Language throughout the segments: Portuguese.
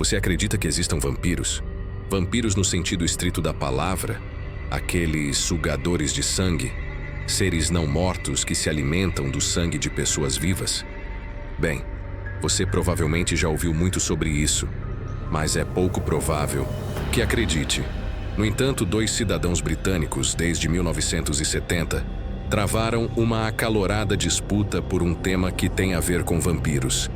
Você acredita que existam vampiros? Vampiros no sentido estrito da palavra? Aqueles sugadores de sangue? Seres não mortos que se alimentam do sangue de pessoas vivas? Bem, você provavelmente já ouviu muito sobre isso, mas é pouco provável que acredite. No entanto, 2 cidadãos britânicos, desde 1970, travaram uma acalorada disputa por um tema que tem a ver com vampiros.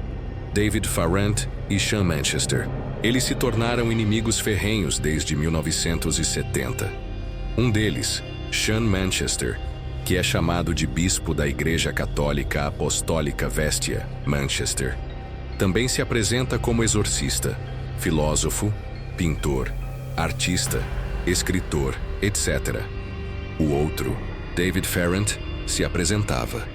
David Farrant e Sean Manchester. Eles se tornaram inimigos ferrenhos desde 1970. Um deles, Sean Manchester, que é chamado de bispo da Igreja Católica Apostólica Véstia, Manchester, também se apresenta como exorcista, filósofo, pintor, artista, escritor, etc. O outro, David Farrant, se apresentava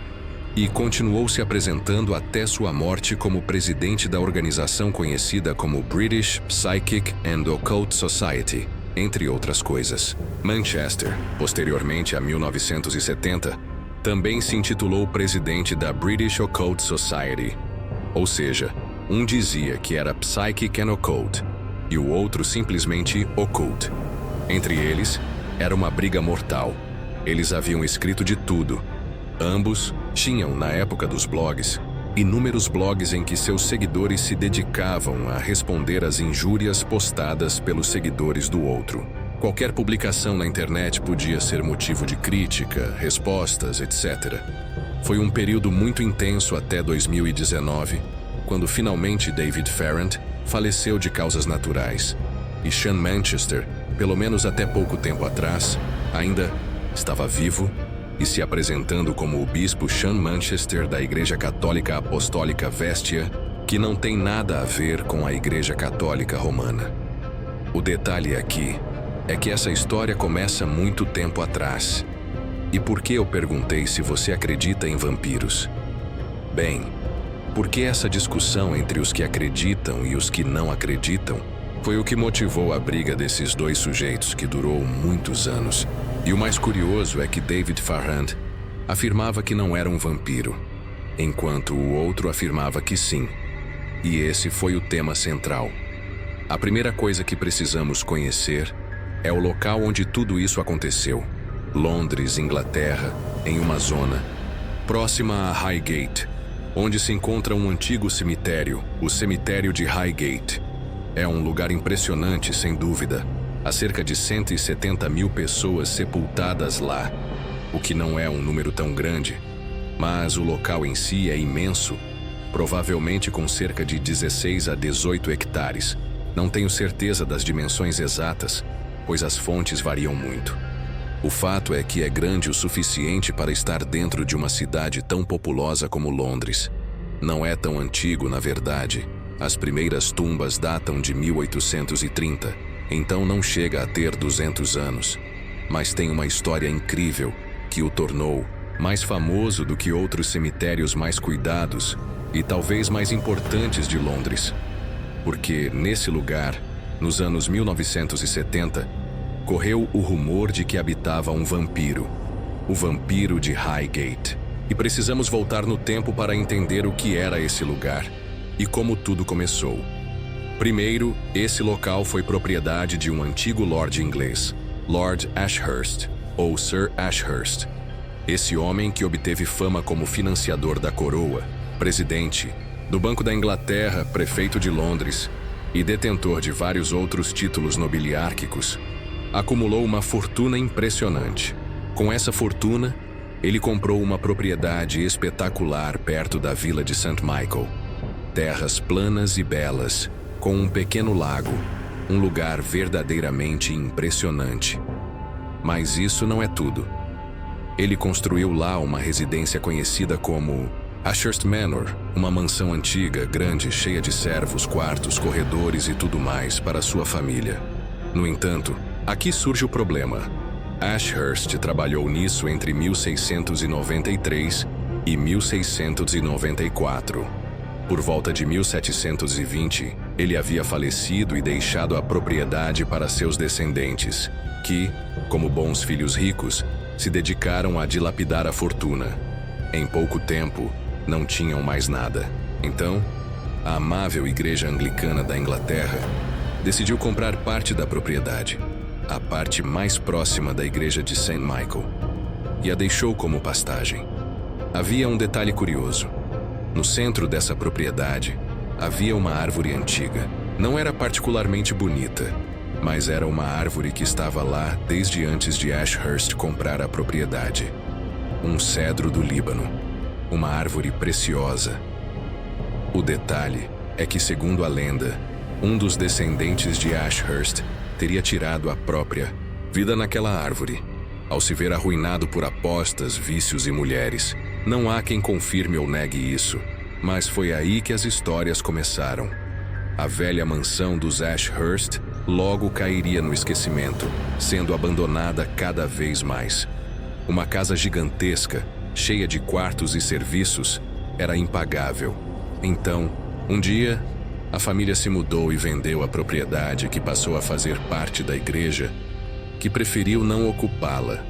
e continuou se apresentando até sua morte como presidente da organização conhecida como British Psychic and Occult Society, entre outras coisas. Manchester, posteriormente a 1970, também se intitulou presidente da British Occult Society. Ou seja, um dizia que era Psychic and Occult e o outro simplesmente Occult. Entre eles, era uma briga mortal. Eles haviam escrito de tudo. Ambos tinham, na época dos blogs, inúmeros blogs em que seus seguidores se dedicavam a responder às injúrias postadas pelos seguidores do outro. Qualquer publicação na internet podia ser motivo de crítica, respostas, etc. Foi um período muito intenso até 2019, quando finalmente David Farrant faleceu de causas naturais. E Sean Manchester, pelo menos até pouco tempo atrás, ainda estava vivo e se apresentando como o bispo Sean Manchester da Igreja Católica Apostólica Véstia, que não tem nada a ver com a Igreja Católica Romana. O detalhe aqui é que essa história começa muito tempo atrás. E por que eu perguntei se você acredita em vampiros? Bem, porque essa discussão entre os que acreditam e os que não acreditam foi o que motivou a briga desses 2 sujeitos que durou muitos anos. E o mais curioso é que David Farrant afirmava que não era um vampiro, enquanto o outro afirmava que sim. E esse foi o tema central. A primeira coisa que precisamos conhecer é o local onde tudo isso aconteceu. Londres, Inglaterra, em uma zona próxima a Highgate, onde se encontra um antigo cemitério, o cemitério de Highgate. É um lugar impressionante, sem dúvida. Há cerca de 170 mil pessoas sepultadas lá, o que não é um número tão grande, mas o local em si é imenso, provavelmente com cerca de 16 a 18 hectares. Não tenho certeza das dimensões exatas, pois as fontes variam muito. O fato é que é grande o suficiente para estar dentro de uma cidade tão populosa como Londres. Não é tão antigo, na verdade. As primeiras tumbas datam de 1830, então não chega a ter 200 anos. Mas tem uma história incrível que o tornou mais famoso do que outros cemitérios mais cuidados e talvez mais importantes de Londres. Porque nesse lugar, nos anos 1970, correu o rumor de que habitava um vampiro, o vampiro de Highgate. E precisamos voltar no tempo para entender o que era esse lugar e como tudo começou. Primeiro, esse local foi propriedade de um antigo lord inglês, Lord Ashurst, ou Sir Ashurst. Esse homem que obteve fama como financiador da coroa, presidente do Banco da Inglaterra, prefeito de Londres e detentor de vários outros títulos nobiliárquicos, acumulou uma fortuna impressionante. Com essa fortuna, ele comprou uma propriedade espetacular perto da vila de St. Michael. Terras planas e belas, com um pequeno lago, um lugar verdadeiramente impressionante. Mas isso não é tudo. Ele construiu lá uma residência conhecida como Ashurst Manor, uma mansão antiga, grande, cheia de servos, quartos, corredores e tudo mais para sua família. No entanto, aqui surge o problema. Ashurst trabalhou nisso entre 1693 e 1694. Por volta de 1720, ele havia falecido e deixado a propriedade para seus descendentes, que, como bons filhos ricos, se dedicaram a dilapidar a fortuna. Em pouco tempo, não tinham mais nada. Então, a amável Igreja Anglicana da Inglaterra, decidiu comprar parte da propriedade, a parte mais próxima da Igreja de St. Michael, e a deixou como pastagem. Havia um detalhe curioso. No centro dessa propriedade, havia uma árvore antiga. Não era particularmente bonita, mas era uma árvore que estava lá desde antes de Ashurst comprar a propriedade. Um cedro do Líbano, uma árvore preciosa. O detalhe é que, segundo a lenda, um dos descendentes de Ashurst teria tirado a própria vida naquela árvore, ao se ver arruinado por apostas, vícios e mulheres. Não há quem confirme ou negue isso, mas foi aí que as histórias começaram. A velha mansão dos Ashurst logo cairia no esquecimento, sendo abandonada cada vez mais. Uma casa gigantesca, cheia de quartos e serviços, era impagável. Então, um dia, a família se mudou e vendeu a propriedade que passou a fazer parte da igreja, que preferiu não ocupá-la,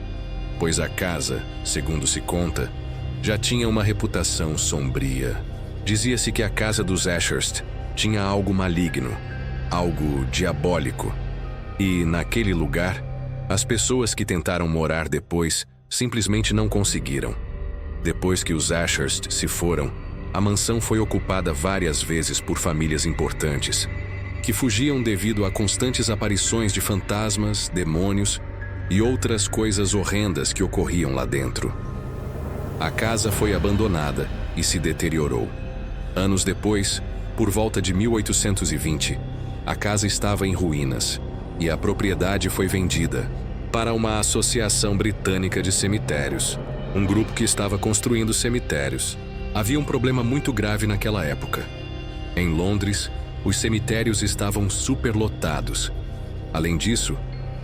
pois a casa, segundo se conta, já tinha uma reputação sombria. Dizia-se que a casa dos Ashurst tinha algo maligno, algo diabólico, e, naquele lugar, as pessoas que tentaram morar depois simplesmente não conseguiram. Depois que os Ashurst se foram, a mansão foi ocupada várias vezes por famílias importantes, que fugiam devido a constantes aparições de fantasmas, demônios e outras coisas horrendas que ocorriam lá dentro. A casa foi abandonada e se deteriorou. Anos depois, por volta de 1820, a casa estava em ruínas e a propriedade foi vendida para uma associação britânica de cemitérios, um grupo que estava construindo cemitérios. Havia um problema muito grave naquela época. Em Londres, os cemitérios estavam superlotados. Além disso,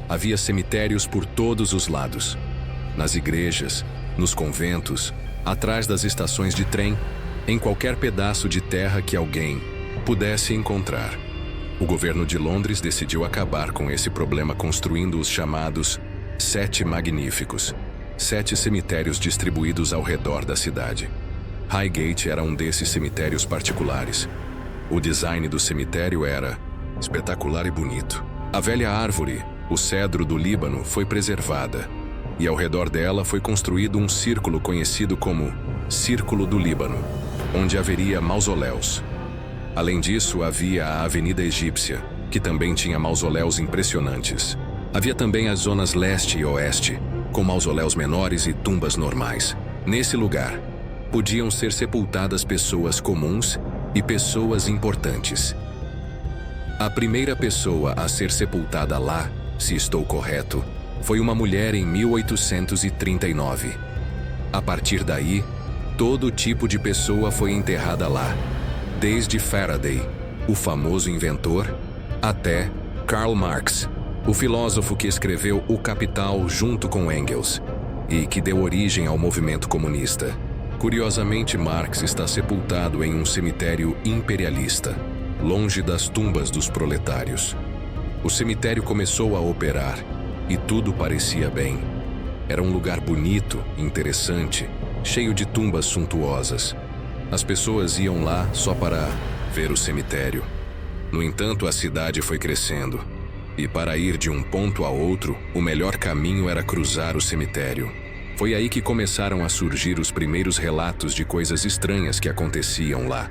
havia cemitérios por todos os lados. Nas igrejas, nos conventos, atrás das estações de trem, em qualquer pedaço de terra que alguém pudesse encontrar. O governo de Londres decidiu acabar com esse problema construindo os chamados 7 Magníficos, 7 cemitérios distribuídos ao redor da cidade. Highgate era um desses cemitérios particulares. O design do cemitério era espetacular e bonito. A velha árvore, o cedro do Líbano, foi preservada, e ao redor dela foi construído um círculo conhecido como Círculo do Líbano, onde haveria mausoléus. Além disso, havia a Avenida Egípcia, que também tinha mausoléus impressionantes. Havia também as zonas leste e oeste, com mausoléus menores e tumbas normais. Nesse lugar, podiam ser sepultadas pessoas comuns e pessoas importantes. A primeira pessoa a ser sepultada lá, se estou correto, foi uma mulher em 1839. A partir daí, todo tipo de pessoa foi enterrada lá, desde Faraday, o famoso inventor, até Karl Marx, o filósofo que escreveu O Capital junto com Engels e que deu origem ao movimento comunista. Curiosamente, Marx está sepultado em um cemitério imperialista, longe das tumbas dos proletários. O cemitério começou a operar e tudo parecia bem. Era um lugar bonito, interessante, cheio de tumbas suntuosas. As pessoas iam lá só para ver o cemitério. No entanto, a cidade foi crescendo, e para ir de um ponto a outro, o melhor caminho era cruzar o cemitério. Foi aí que começaram a surgir os primeiros relatos de coisas estranhas que aconteciam lá.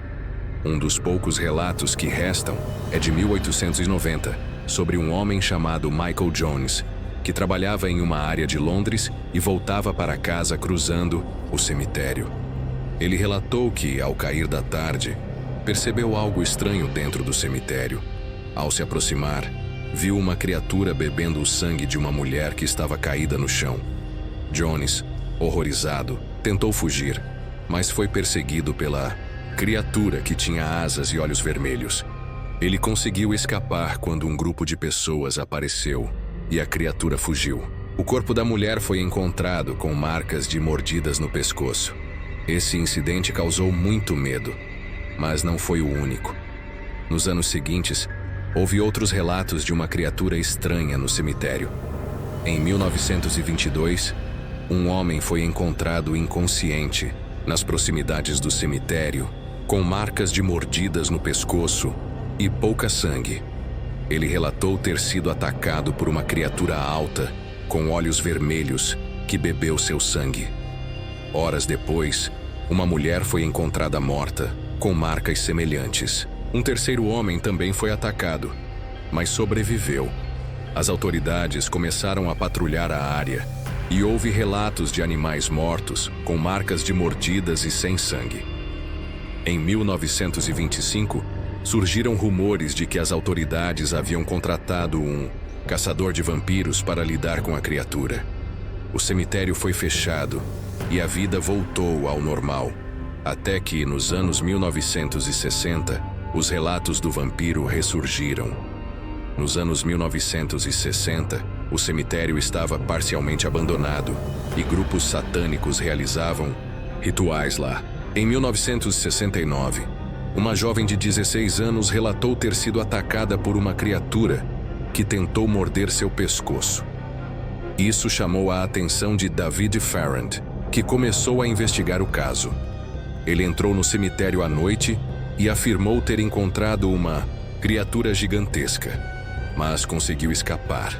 Um dos poucos relatos que restam é de 1890, sobre um homem chamado Michael Jones, que trabalhava em uma área de Londres e voltava para casa cruzando o cemitério. Ele relatou que, ao cair da tarde, percebeu algo estranho dentro do cemitério. Ao se aproximar, viu uma criatura bebendo o sangue de uma mulher que estava caída no chão. Jones, horrorizado, tentou fugir, mas foi perseguido pela criatura que tinha asas e olhos vermelhos. Ele conseguiu escapar quando um grupo de pessoas apareceu e a criatura fugiu. O corpo da mulher foi encontrado com marcas de mordidas no pescoço. Esse incidente causou muito medo, mas não foi o único. Nos anos seguintes, houve outros relatos de uma criatura estranha no cemitério. Em 1922, um homem foi encontrado inconsciente nas proximidades do cemitério com marcas de mordidas no pescoço e pouca sangue. Ele relatou ter sido atacado por uma criatura alta, com olhos vermelhos, que bebeu seu sangue. Horas depois, uma mulher foi encontrada morta, com marcas semelhantes. Um terceiro homem também foi atacado, mas sobreviveu. As autoridades começaram a patrulhar a área e houve relatos de animais mortos, com marcas de mordidas e sem sangue. Em 1925, surgiram rumores de que as autoridades haviam contratado um caçador de vampiros para lidar com a criatura. O cemitério foi fechado e a vida voltou ao normal, até que, nos anos 1960, os relatos do vampiro ressurgiram. Nos anos 1960, o cemitério estava parcialmente abandonado e grupos satânicos realizavam rituais lá. Em 1969, uma jovem de 16 anos relatou ter sido atacada por uma criatura que tentou morder seu pescoço. Isso chamou a atenção de David Farrand, que começou a investigar o caso. Ele entrou no cemitério à noite e afirmou ter encontrado uma criatura gigantesca, mas conseguiu escapar.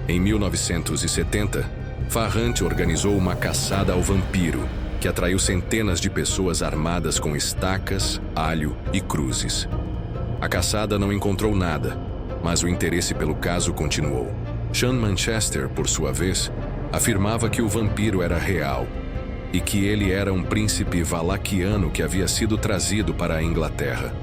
Em 1970, Farrand organizou uma caçada ao vampiro, que atraiu centenas de pessoas armadas com estacas, alho e cruzes. A caçada não encontrou nada, mas o interesse pelo caso continuou. Sean Manchester, por sua vez, afirmava que o vampiro era real e que ele era um príncipe valaquiano que havia sido trazido para a Inglaterra.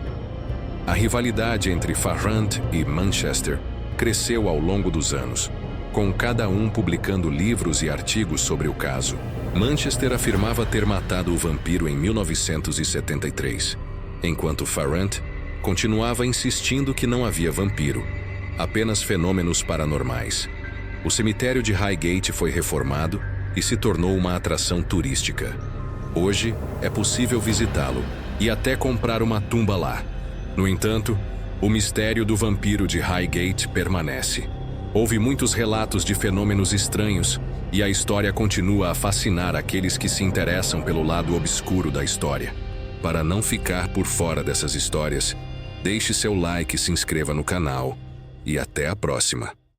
A rivalidade entre Farrand e Manchester cresceu ao longo dos anos, com cada um publicando livros e artigos sobre o caso. Manchester afirmava ter matado o vampiro em 1973, enquanto Farrand continuava insistindo que não havia vampiro, apenas fenômenos paranormais. O cemitério de Highgate foi reformado e se tornou uma atração turística. Hoje é possível visitá-lo e até comprar uma tumba lá. No entanto, o mistério do vampiro de Highgate permanece. Houve muitos relatos de fenômenos estranhos e a história continua a fascinar aqueles que se interessam pelo lado obscuro da história. Para não ficar por fora dessas histórias, deixe seu like e se inscreva no canal. E até a próxima!